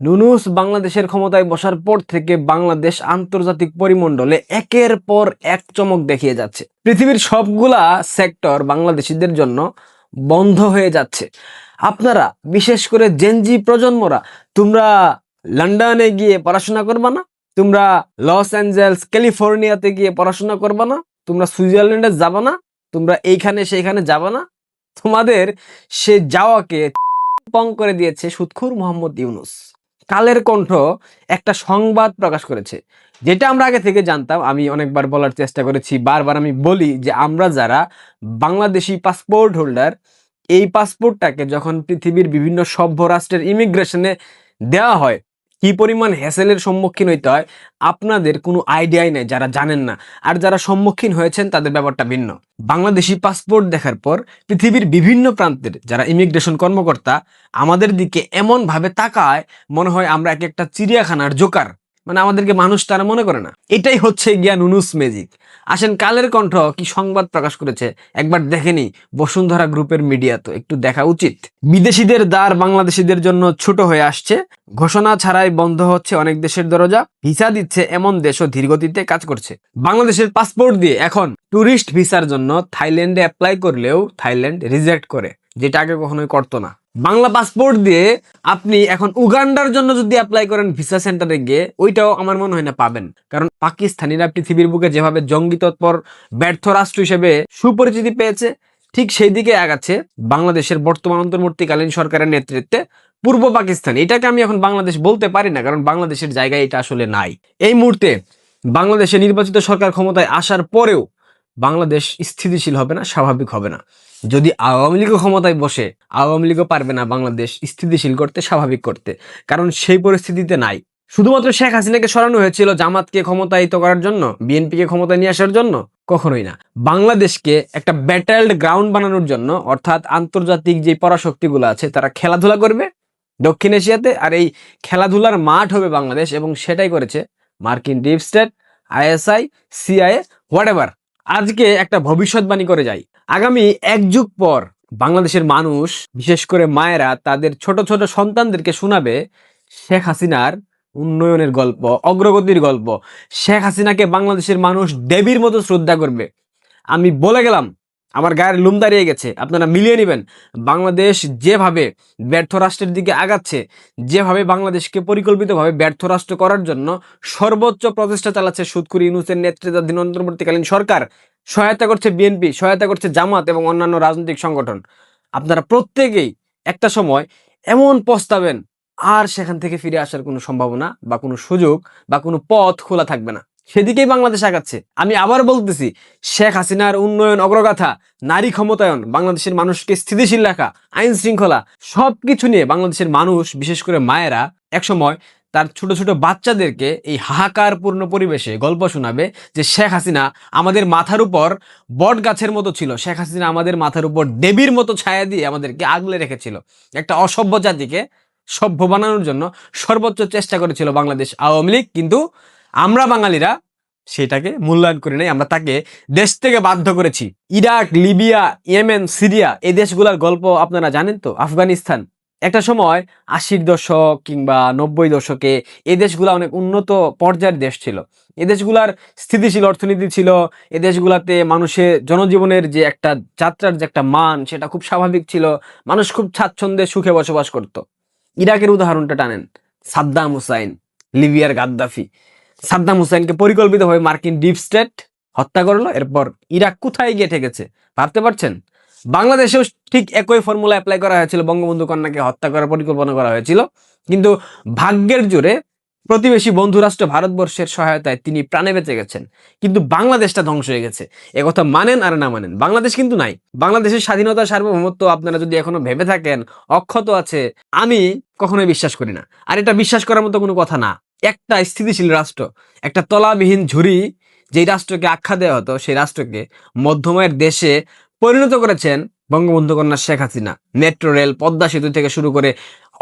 নুনুস বাংলাদেশের ক্ষমতায় বসার পর থেকে বাংলাদেশ আন্তর্জাতিক পরিমণ্ডলে একের পর এক চমক দেখিয়ে যাচ্ছে। পৃথিবীর সবগুলা সেক্টর বাংলাদেশিদের জন্য বন্ধ হয়ে যাচ্ছে। আপনারা বিশেষ করে জেনজি প্রজন্মরা, তোমরা লন্ডনে গিয়ে পড়াশোনা করবা না, তোমরা লস অ্যাঞ্জেলস ক্যালিফোর্নিয়াতে গিয়ে পড়াশোনা করবা না, তোমরা সুইজারল্যান্ডে যাবা না, তোমরা এইখানে সেইখানে যাবা না, তোমাদের সে যাওয়াকে পং করে দিয়েছে সুৎখুর মোহাম্মদ ইউনূস। কালের কণ্ঠ একটা সংবাদ প্রকাশ করেছে, যেটা আমরা আগে থেকে জানতাম। আমি অনেকবার বলার চেষ্টা করেছি, বারবার আমি বলি যে আমরা যারা বাংলাদেশি পাসপোর্ট হোল্ডার, এই পাসপোর্টটাকে যখন পৃথিবীর বিভিন্ন সভ্য রাষ্ট্রের ইমিগ্রেশনে দেওয়া হয় কি পরিমাণ হ্যাসেলের সম্মুখীন হইতে হয় আপনাদের কোনো আইডিয়াই নেই, যারা জানেন না। আর যারা সম্মুখীন হয়েছেন তাদের ব্যাপারটা ভিন্ন। বাংলাদেশি পাসপোর্ট দেখার পর পৃথিবীর বিভিন্ন প্রান্তের যারা ইমিগ্রেশন কর্মকর্তা আমাদের দিকে এমন ভাবে তাকায়, মনে হয় আমরা এক একটা চিড়িয়াখানার জোকার, মানে আমাদেরকে মানুষ তারা মনে করে না। এটাই হচ্ছে গিয়া নুনুস ম্যাজিক। আসেন কালের কণ্ঠ কি সংবাদ প্রকাশ করেছে একবার দেখেনি। বসুন্ধরা গ্রুপের মিডিয়া তো একটু দেখা উচিত। বিদেশিদের দ্বার বাংলাদেশিদের জন্য ছোট হয়ে আসছে, ঘোষণা ছাড়াই বন্ধ হচ্ছে অনেক দেশের দরজা, ভিসা দিচ্ছে এমন দেশও ধীরগতিতে কাজ করছে। বাংলাদেশের পাসপোর্ট দিয়ে এখন ট্যুরিস্ট ভিসার জন্য থাইল্যান্ডে অ্যাপ্লাই করলেও থাইল্যান্ড রিজেক্ট করে, যেটা আগে কখনোই করতো না। বাংলা পাসপোর্ট দিয়ে আপনি এখন উগান্ডার জন্য যদি অ্যাপ্লাই করেন ভিসা সেন্টারে গিয়ে, ওইটাও আমার মনে হয় না পাবেন। কারণ পাকিস্তানিরা পৃথিবীর বুকে যেভাবে জঙ্গি তৎপর ব্যর্থ রাষ্ট্র হিসেবে সুপরিচিতি পেয়েছে, ঠিক সেই দিকে আগাচ্ছে বাংলাদেশের বর্তমান অন্তর্বর্তীকালীন সরকারের নেতৃত্বে পূর্ব পাকিস্তান। এটাকে আমি এখন বাংলাদেশ বলতে পারি না, কারণ বাংলাদেশের জায়গায় এটা আসলে নাই। এই মুহূর্তে বাংলাদেশে নির্বাচিত সরকার ক্ষমতায় আসার পরেও বাংলাদেশ স্থিতিশীল হবে না, স্বাভাবিক হবে না। যদি আওয়ামী লীগ ক্ষমতায় বসে, আওয়ামী লীগও পারবে না বাংলাদেশ স্থিতিশীল করতে, স্বাভাবিক করতে, কারণ সেই পরিস্থিতিতে নাই। শুধুমাত্র শেখ হাসিনাকে সরানো হয়েছিল জামাতকে ক্ষমতায়িত করার জন্য, বিএনপিকে ক্ষমতায় নিয়ে আসার জন্য, কখনোই না। বাংলাদেশকে একটা ব্যাটেলড গ্রাউন্ড বানানোর জন্য, অর্থাৎ আন্তর্জাতিক যে পরাশক্তিগুলো আছে তারা খেলাধুলা করবে দক্ষিণ এশিয়াতে, আর এই খেলাধুলার মাঠ হবে বাংলাদেশ। এবং সেটাই করেছে মার্কিন deep state, ISI, CIA, whatever. আজকে একটা ভবিষ্যৎবাণী করে যাই, আগামী এক যুগ পর বাংলাদেশের মানুষ, বিশেষ করে মায়েরা, তাদের ছোট ছোট সন্তানদেরকে শোনাবে শেখ হাসিনার উন্নয়নের গল্প, অগ্রগতির গল্প। শেখ হাসিনাকে বাংলাদেশের মানুষ দেবীর মতো শ্রদ্ধা করবে। আমি বলে গেলাম, আমার গায়ের লোম দাঁড়িয়ে গেছে, আপনারা মিলিয়ে নেবেন। বাংলাদেশ যেভাবে ব্যর্থ রাষ্ট্রের দিকে আগাচ্ছে, যেভাবে বাংলাদেশকে পরিকল্পিতভাবে ব্যর্থ রাষ্ট্র করার জন্য সর্বোচ্চ প্রচেষ্টা চালাচ্ছে সুৎখুর ইউনূসের নেতৃত্বাধীন অন্তর্বর্তীকালীন সরকার, সহায়তা করছে বিএনপি, সহায়তা করছে জামাত এবং অন্যান্য রাজনৈতিক সংগঠন, আপনারা প্রত্যেকেই একটা সময় এমন পস্তাবেন, আর সেখান থেকে ফিরে আসার কোনো সম্ভাবনা বা কোনো সুযোগ বা কোনো পথ খোলা থাকবে না। সেদিকেই বাংলাদেশ আগাচ্ছে। আমি আবার বলতেছি, শেখ হাসিনার উন্নয়ন অগ্রগাথা, নারী ক্ষমতায়ন, বাংলাদেশের মানুষকে স্থিতিশীল রাখা, আইন শৃঙ্খলা, সবকিছু নিয়ে বাংলাদেশের মানুষ, বিশেষ করে মায়েরা, একসময় তার ছোট ছোট বাচ্চাদেরকে এই হাহাকারপূর্ণ পরিবেশে গল্প শোনাবে যে শেখ হাসিনা আমাদের মাথার উপর বট গাছের মতো ছিল, শেখ হাসিনা আমাদের মাথার উপর দেবীর মতো ছায়া দিয়ে আমাদেরকে আগলে রেখেছিল। একটা অসভ্য জাতিকে সভ্য বানানোর জন্য সর্বোচ্চ চেষ্টা করেছিল বাংলাদেশ আওয়ামী লীগ, কিন্তু আমরা বাঙালিরা সেটাকে মূল্যায়ন করে নাই, আমরা তাকে দেশ থেকে বাধ্য করেছি। ইরাক, লিবিয়া, ইয়েমেন, সিরিয়া, এই দেশগুলোর গল্প আপনারা জানেন তো, আফগানিস্তান। একটা সময় 80-র দশক কিংবা 90 দশকে এই দেশগুলো অনেক উন্নত পর্যায়ের দেশ ছিল। এই দেশগুলার স্থিতিশীল অর্থনীতি ছিল, এই দেশগুলাতে মানুষের জনজীবনের যে একটা যাত্রার যে একটা মান, সেটা খুব স্বাভাবিক ছিল, মানুষ খুব স্বাচ্ছন্দ্যে সুখে বসবাস করত। ইরাকের উদাহরণটা টানেন, সাদ্দাম হুসাইন, লিবিয়ার গাদ্দাফি। সাদ্দাম হুসাইনকে পরিকল্পিতভাবে মার্কিন ডিপ স্টেট হত্যা করলো, এরপর ইরাক কোথায় গিয়ে ঠেকেছে ভাবতে পারছেন? বাংলাদেশেও ঠিক একই ফর্মুলা অ্যাপ্লাই করা হয়েছিল, বঙ্গবন্ধু কন্যাকে হত্যা করার পরিকল্পনা করা হয়েছিল, কিন্তু ভাগ্যের জোরে প্রতিবেশী বন্ধু রাষ্ট্র ভারতবর্ষের সহায়তায় তিনি প্রাণে বেঁচে গেছেন। কিন্তু বাংলাদেশটা ধ্বংস হয়ে গেছে, একথা মানেন আর না মানেন, বাংলাদেশ কিন্তু নাই। বাংলাদেশের স্বাধীনতা, সার্বভৌমত্ব আপনারা যদি এখনো ভেবে থাকেন অক্ষত আছে, আমি কখনোই বিশ্বাস করি না। আর এটা বিশ্বাস করার মতো কোনো কথা না। একটা স্থিতিশীল রাষ্ট্র, একটা তলাবিহীন ঝুড়ি যেই রাষ্ট্রকে আখ্যা দেওয়া হতো, সেই রাষ্ট্রকে মধ্যময়ের দেশে পরিণত করেছেন বঙ্গবন্ধু কন্যা শেখ হাসিনা। মেট্রো রেল, পদ্মা সেতু থেকে শুরু করে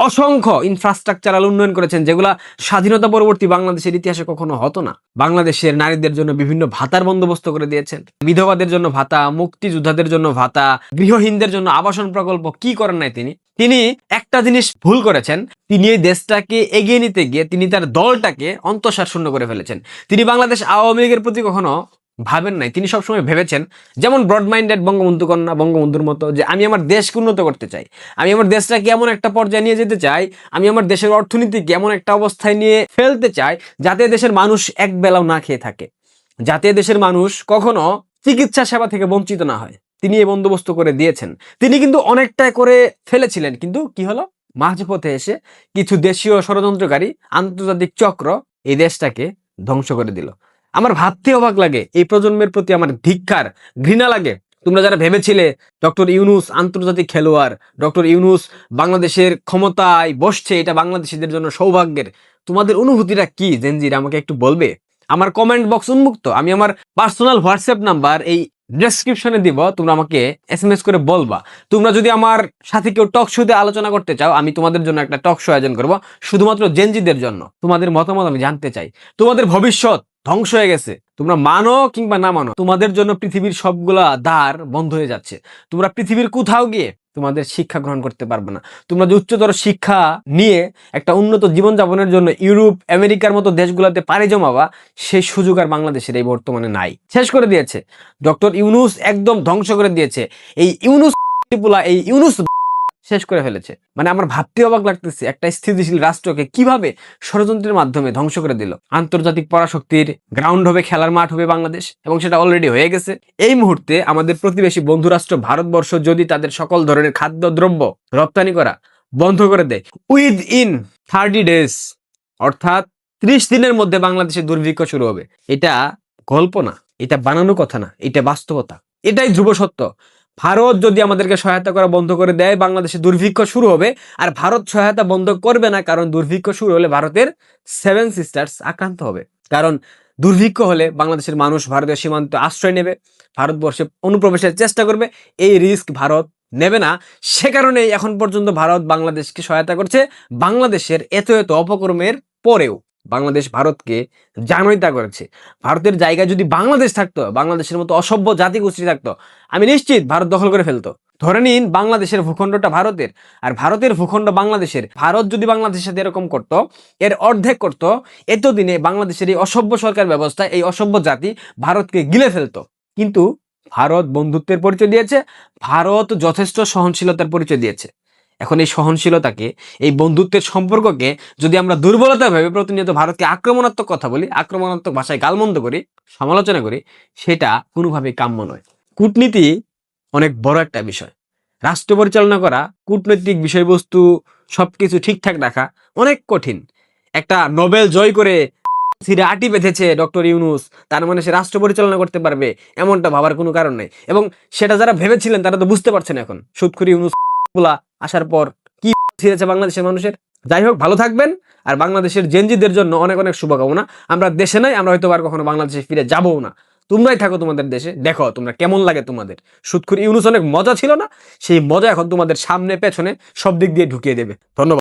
অসংখ্য ইনফ্রাস্ট্রাকচারাল উন্নয়ন করেছেন, যেগুলা স্বাধীনতা পরবর্তী বাংলাদেশের ইতিহাসে কখনো হতো না। বাংলাদেশের নারীদের জন্য বিভিন্ন ভাতার বন্দোবস্ত করে দিয়েছেন, বিধবাদের জন্য ভাতা, মুক্তিযোদ্ধাদের জন্য ভাতা, গৃহহীনদের জন্য আবাসন প্রকল্প, কি করেন নাই তিনি। তিনি একটা জিনিস ভুল করেছেন, তিনি এই দেশটাকে এগিয়ে নিতে গিয়ে তিনি তার দলটাকে অন্তঃসার শূন্য করে ফেলেছেন। তিনি বাংলাদেশ আওয়ামী লীগের প্রতি কখনো ভাবেন নাই। তিনি সবসময় ভেবেছেন, যেমন ব্রড মাইন্ডেড বঙ্গবন্ধু কন্যা বঙ্গবন্ধুর মতো, যে আমি আমার দেশকে উন্নত করতে চাই, আমি আমার দেশটাকে এমন একটা পর্যায়ে নিয়ে যেতে চাই, আমি আমার দেশের অর্থনীতিকে এমন একটা অবস্থায় নিয়ে ফেলতে চাই যাতে দেশের মানুষ এক বেলাও না খেয়ে থাকে, যাতে দেশের মানুষ কখনো চিকিৎসা সেবা থেকে বঞ্চিত না হয়। তিনি এই বন্দোবস্ত করে দিয়েছেন। তিনি কিন্তু অনেকটাই করে ফেলেছিলেন, কিন্তু কি হলো, মাঝপথে এসে কিছু দেশীয় ষড়যন্ত্রকারী আন্তর্জাতিক চক্র এই দেশটাকে ধ্বংস করে দিল। আমার ভাবতে অবাক লাগে, এই প্রজন্মের প্রতি আমার ধিক্কার, ঘৃণা লাগে। তোমরা যারা ভেবেছিলে ডক্টর ইউনূস আন্তর্জাতিক খেলোয়াড়, ডক্টর ইউনূস বাংলাদেশের ক্ষমতায় বসছে, এটা বাংলাদেশিদের জন্য সৌভাগ্যের, তোমাদের অনুভূতিটা কি জেনজিরা আমাকে একটু বলবে? আমার কমেন্ট বক্স উন্মুক্ত, আমি আমার পার্সোনাল হোয়াটসঅ্যাপ নাম্বার এই ডেসক্রিপশনে দিব, তোমরা আমাকে এসএমএস করে বলবা। তোমরা যদি আমার সাথে কেউ টক শোতে আলোচনা করতে চাও, আমি তোমাদের জন্য একটা টক শো আয়োজন করবো শুধুমাত্র জেনজিদের জন্য। তোমাদের মতামত আমি জানতে চাই। তোমাদের ভবিষ্যৎ ধ্বংস হয়ে গেছে, তোমরা মানো কিংবা না মানো, তোমাদের জন্য পৃথিবীর সবগুলা দ্বার বন্ধ হয়ে যাচ্ছে। তোমরা পৃথিবীর কোথাও গিয়ে তোমাদের শিক্ষা গ্রহণ করতে পারবে না। তোমরা যে উচ্চতর শিক্ষা নিয়ে একটা উন্নত জীবনযাপনের জন্য ইউরোপ আমেরিকার মতো দেশগুলোতে পাড়ি জমাবা, সেই সুযোগ আর বাংলাদেশের এই বর্তমানে নাই। শেষ করে দিয়েছে ডক্টর ইউনূস, একদম ধ্বংস করে দিয়েছে। এই ইউনূস এই ইউনূস শেষ করে ফেলেছে। মানে আমার ভাবতে অবাক লাগতেছে, একটা স্থিতিশীল রাষ্ট্রকে কিভাবে ষড়যন্ত্রের মাধ্যমে ধ্বংস করে দিল। আন্তর্জাতিক পরাশক্তির গ্রাউন্ড হবে, খেলার মাঠ হবে বাংলাদেশ, এবং সেটা অলরেডি হয়ে গেছে। এই মুহূর্তে আমাদের প্রতিবেশী বন্ধু রাষ্ট্র ভারতবর্ষ যদি তাদের সকল ধরনের খাদ্যদ্রব্য রপ্তানি করা বন্ধ করে দেয় উইদিন 30 days, অর্থাৎ 30 দিনের মধ্যে বাংলাদেশে দুর্ভিক্ষ শুরু হবে। এটা গল্প না, এটা বানানো কথা না, এটা বাস্তবতা, এটাই ধ্রুব সত্য। ভারত যদি আমাদেরকে সহায়তা করা বন্ধ করে দেয়, বাংলাদেশে দুর্ভিক্ষ শুরু হবে। আর ভারত সহায়তা বন্ধ করবে না, কারণ দুর্ভিক্ষ শুরু হলে ভারতের 7 সিস্টার্স আক্রান্ত হবে। কারণ দুর্ভিক্ষ হলে বাংলাদেশের মানুষ ভারতীয় সীমান্তে আশ্রয় নেবে, ভারতবর্ষে অনুপ্রবেশের চেষ্টা করবে। এই রিস্ক ভারত নেবে না। সে কারণেই এখন পর্যন্ত ভারত বাংলাদেশকে সহায়তা করছে। বাংলাদেশের এত এত অপকর্মের পরেও বাংলাদেশ ভারতকে জানয়িতা করেছে। ভারতের জায়গায় যদি বাংলাদেশ থাকতো, বাংলাদেশের মতো অসভ্য জাতিগোষ্ঠী থাকতো, আমি নিশ্চিত ভারত দখল করে ফেলতো। ধরে নিন বাংলাদেশের ভূখণ্ডটা ভারতের আর ভারতের ভূখণ্ড বাংলাদেশের। ভারত যদি বাংলাদেশের সাথে এরকম করতো, এর অর্ধেক করতো, এতদিনে বাংলাদেশের এই অসভ্য সরকার ব্যবস্থা, এই অসভ্য জাতি ভারতকে গিলে ফেলতো। কিন্তু ভারত বন্ধুত্বের পরিচয় দিয়েছে, ভারত যথেষ্ট সহনশীলতার পরিচয় দিয়েছে। এখন এই সহনশীলতাকে, এই বন্ধুত্বের সম্পর্ককে যদি আমরা দুর্বলতা ভেবে প্রতিনিয়ত ভারতকে আক্রমণাত্মক কথা বলি, আক্রমণাত্মক ভাষায় গালমন্দ করি, সমালোচনা করি, সেটা কোনোভাবেই কাম্য নয়। কূটনীতি অনেক বড় একটা বিষয়। রাষ্ট্র পরিচালনা করা, কূটনৈতিক বিষয়বস্তু সবকিছু ঠিকঠাক রাখা অনেক কঠিন। একটা নোবেল জয় করে সিরে আটি বেঁধেছে ডক্টর ইউনূস, তার মানে সে রাষ্ট্র পরিচালনা করতে পারবে, এমনটা ভাবার কোনো কারণ নেই। এবং সেটা যারা ভেবেছিলেন তারা তো বুঝতে পারছেন এখন সুৎখুরি ইউনূস আসার পর কি ছিঁড়েছে বাংলাদেশের মানুষের। যাই হোক, ভালো থাকবেন। আর বাংলাদেশের জেনজিদের জন্য অনেক অনেক শুভকামনা। আমরা দেশে নাই, আমরা হয়তো আর কখনো বাংলাদেশে ফিরে যাবও না। তোমরাই থাকো তোমাদের দেশে, দেখো তোমরা কেমন লাগে তোমাদের। সুৎখুরি ইউনূস অনেক মজা ছিল না? সেই মজা এখন তোমাদের সামনে পেছনে সব দিক দিয়ে ঢুকিয়ে দেবে। ধন্যবাদ।